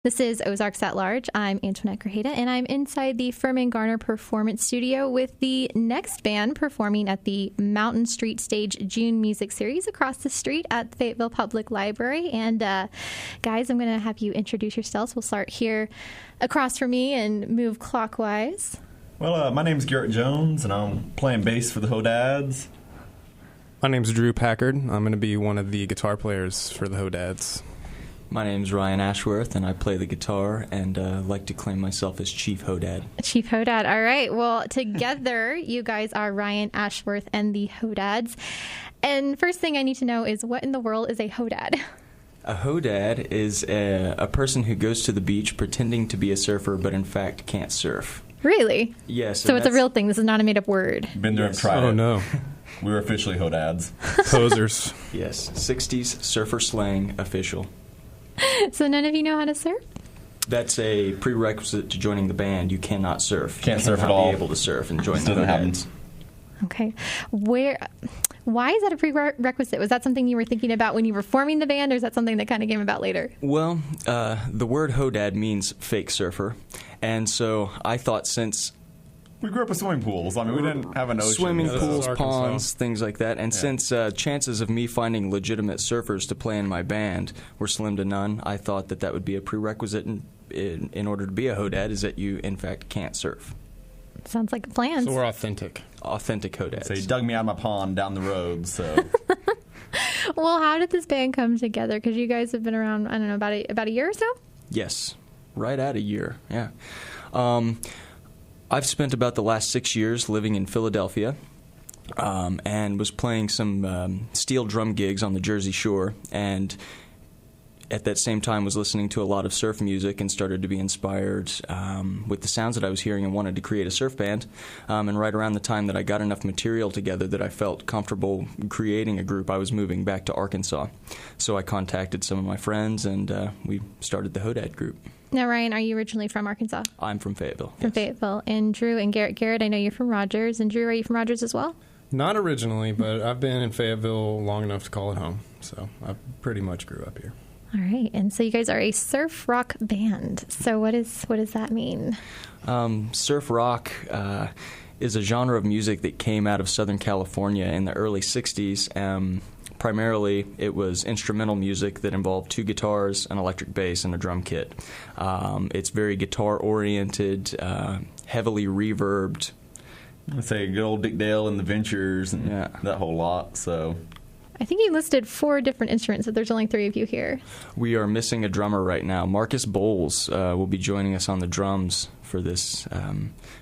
This is Ozarks at Large. I'm Antoinette Grajeda, and I'm inside the Furman Garner Performance Studio with the next band performing at the Mountain Street Stage June Music Series across the street at the Fayetteville Public Library. And guys, I'm going to have you introduce yourselves. We'll start here across from me and move clockwise. Well, my name's Garrett Jones, and I'm playing bass for the Hodads. My name's Drew Packard. I'm going to be one of the guitar players for the Hodads. My name's Ryan Ashworth, and I play the guitar and like to claim myself as Chief Hodad. Chief Hodad. All right. Well, together, you guys are Ryan Ashworth and the Hodads. And first thing I need to know is, what in the world is a Hodad? A Hodad is a person who goes to the beach pretending to be a surfer, but in fact can't surf. Really? Yes. So it's a real thing. This is not a made-up word. Been there and tried it. Oh, no. We were officially Hodads. Posers. Yes. 60s surfer slang official. So none of you know how to surf? That's a prerequisite to joining the band. You cannot surf. Can't surf at You all. cannot be able to surf and join the Doesn't happen. Hodads. Okay. Why is that a prerequisite? Was that something you were thinking about when you were forming the band, or is that something that kind of came about later? Well, the word Hodad means fake surfer. And so I thought, since We grew up with swimming pools. I mean, we didn't have an ocean. swimming Yeah, this is pools, Arkansas. ponds, things like that. And since chances of me finding legitimate surfers to play in my band were slim to none, I thought that would be a prerequisite in order to be a Hodad, is that you, in fact, can't surf. Sounds like a plan. So we're authentic. Authentic Hodads. So he dug me out of my pond down the road, so... Well, how did this band come together? Because you guys have been around, I don't know, about a year or so? Yes, right at a year, yeah. I've spent about the last 6 years living in Philadelphia and was playing some steel drum gigs on the Jersey Shore, and at that same time was listening to a lot of surf music and started to be inspired with the sounds that I was hearing and wanted to create a surf band. And right around the time that I got enough material together that I felt comfortable creating a group, I was moving back to Arkansas. So I contacted some of my friends, and we started the Hodad group. Now, Ryan, are you originally from Arkansas? I'm from Fayetteville. From Yes. Fayetteville. And Drew and Garrett. Garrett, I know you're from Rogers. And Drew, are you from Rogers as well? Not originally, but I've been in Fayetteville long enough to call it home. So I pretty much grew up here. All right. And so you guys are a surf rock band. So what does that mean? Surf rock is a genre of music that came out of Southern California in the early 60s. Primarily, it was instrumental music that involved two guitars, an electric bass, and a drum kit. It's very guitar-oriented, heavily reverbed. Let's say good old Dick Dale and the Ventures and that whole lot, so... I think you listed 4 different instruments, but there's only 3 of you here. We are missing a drummer right now. Marcus Bowles will be joining us on the drums for this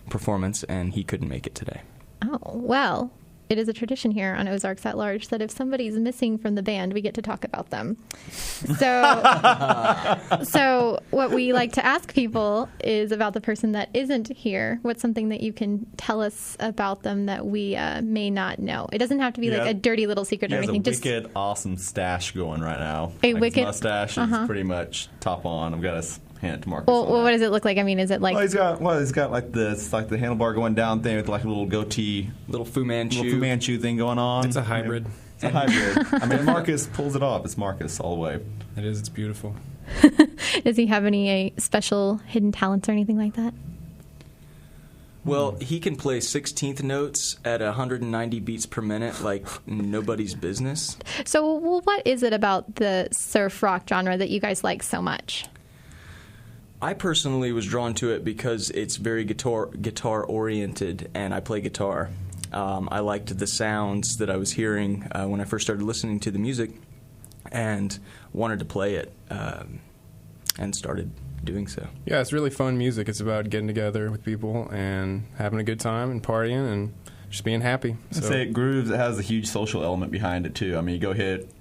performance, and he couldn't make it today. Oh, well, it is a tradition here on Ozarks at Large that if somebody's missing from the band, we get to talk about them. So what we like to ask people is about the person that isn't here. What's something that you can tell us about them that we may not know? It doesn't have to be like a dirty little secret or anything. He has a wicked, awesome stash going right now. A like wicked his mustache is pretty much top on. I've got to hand it to Marcus. Well, what does it look like? I mean, is it like... Well, he's got like this, like the handlebar going down thing with like a little goatee, Little Fu Manchu. little Fu Manchu thing going on. It's a hybrid. It's a hybrid. I mean, Marcus pulls it off. It's Marcus all the way. It is. It's beautiful. Does he have any special hidden talents or anything like that? Well, he can play 16th notes at 190 beats per minute like nobody's business. So, well, what is it about the surf rock genre that you guys like so much? I personally was drawn to it because it's very guitar oriented, and I play guitar. I liked the sounds that I was hearing when I first started listening to the music, and wanted to play it, and started doing so. Yeah, it's really fun music. It's about getting together with people and having a good time and partying and just being happy. So. Say it grooves. It has a huge social element behind it too. I mean,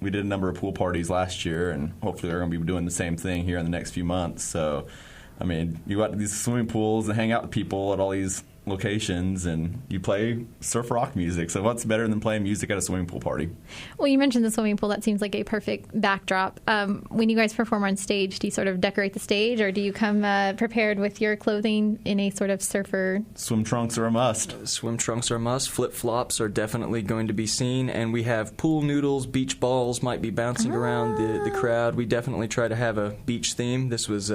we did a number of pool parties last year, and hopefully we're going to be doing the same thing here in the next few months. So, I mean, you go out to these swimming pools and hang out with people at all these locations, and you play surf rock music. So what's better than playing music at a swimming pool party? Well, you mentioned the swimming pool. That seems like a perfect backdrop. When you guys perform on stage, do you sort of decorate the stage, or do you come prepared with your clothing in a sort of surfer? Swim trunks are a must. Swim trunks are a must. Flip-flops are definitely going to be seen. And we have pool noodles, beach balls might be bouncing around the crowd. We definitely try to have a beach theme. This was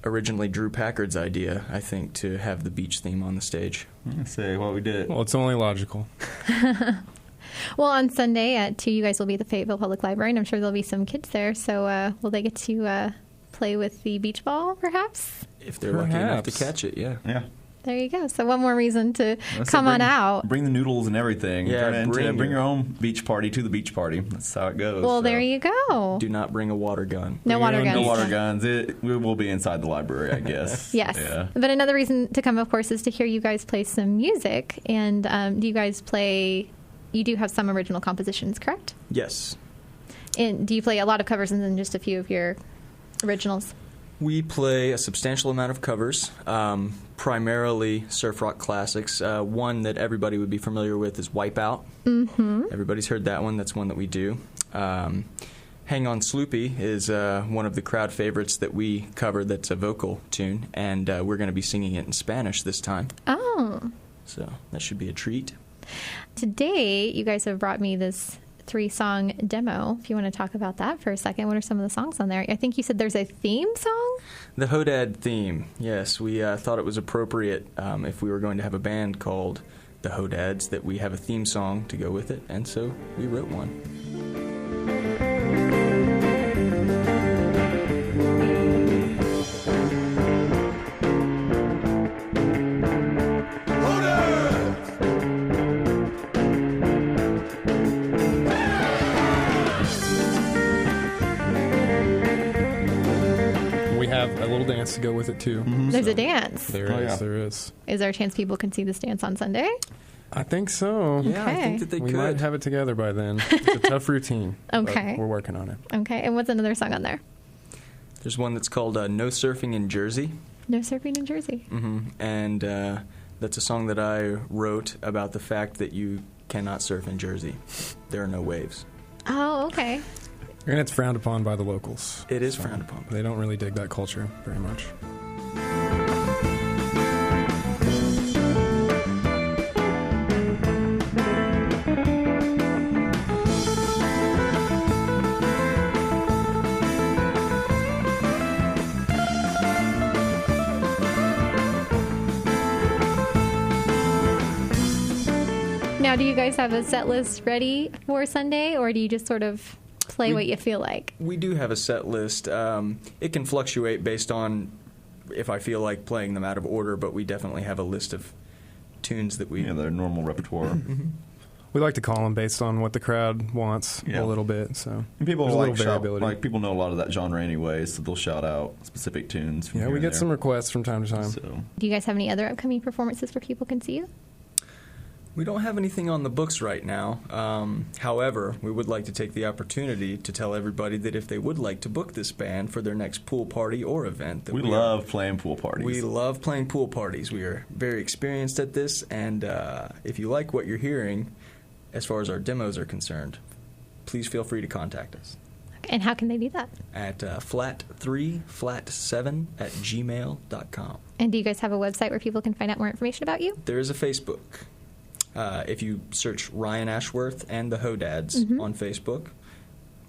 originally Drew Packard's idea, I think, to have the beach theme on the stage. Let's say what we did. Well, it's only logical. Well, on Sunday at 2, you guys will be at the Fayetteville Public Library, and I'm sure there'll be some kids there. So will they get to play with the beach ball, perhaps? If they're lucky enough to catch it, yeah. Yeah. There you go. So one more reason to come on out. Bring the noodles and everything. Yeah, bring your own beach party to the beach party. That's how it goes. Well, there you go. Do not bring a water gun. No water guns. No water guns. We will be inside the library, I guess. Yes. Yeah. But another reason to come, of course, is to hear you guys play some music. And do you guys play... You do have some original compositions, correct? Yes. And do you play a lot of covers and then just a few of your originals? We play a substantial amount of covers, primarily surf rock classics. One that everybody would be familiar with is Wipeout. Mm-hmm. Everybody's heard that one. That's one that we do. Hang On Sloopy is one of the crowd favorites that we cover that's a vocal tune, and we're going to be singing it in Spanish this time. Oh. So that should be a treat. Today, you guys have brought me this 3-song demo. If you want to talk about that for a second, what are some of the songs on there? I think you said there's a theme song? The Hodad theme, yes. We thought it was appropriate if we were going to have a band called The Hodads that we have a theme song to go with it, and so we wrote one. Have a little dance to go with it too. Mm-hmm. There's a dance. There is. Is there a chance people can see this dance on Sunday? I think so. Yeah, I Okay. think that they We could. might have it together by then. It's a tough routine. Okay. But we're working on it. Okay. And what's another song on there? There's one that's called No Surfing in Jersey. No Surfing in Jersey. Mm-hmm. And that's a song that I wrote about the fact that you cannot surf in Jersey. There are no waves. Oh, okay. And it's frowned upon by the locals. It is frowned upon. They don't really dig that culture very much. Now, do you guys have a set list ready for Sunday, or do you just sort of play what you feel like? We do have a set list. It can fluctuate based on if I feel like playing them out of order, but we definitely have a list of tunes that we... Yeah, their normal repertoire. We like to call them based on what the crowd wants a little bit. So And people there's a like little variability. like people know a lot of that genre anyway, so they'll shout out specific tunes. From Yeah, here we and get there. some requests from time to time. So Do you guys have any other upcoming performances where people can see you? We don't have anything on the books right now. However, we would like to take the opportunity to tell everybody that if they would like to book this band for their next pool party or event, that we love playing pool parties. We love playing pool parties. We are very experienced at this, and if you like what you're hearing, as far as our demos are concerned, please feel free to contact us. And how can they do that? At flat3flat7@gmail.com. And do you guys have a website where people can find out more information about you? There is a Facebook. If you search Ryan Ashworth and The Hodads on Facebook,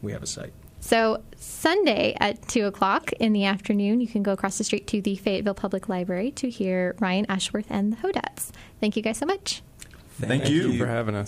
we have a site. So Sunday at 2 o'clock in the afternoon, you can go across the street to the Fayetteville Public Library to hear Ryan Ashworth and The Hodads. Thank you guys so much. Thank you for having us.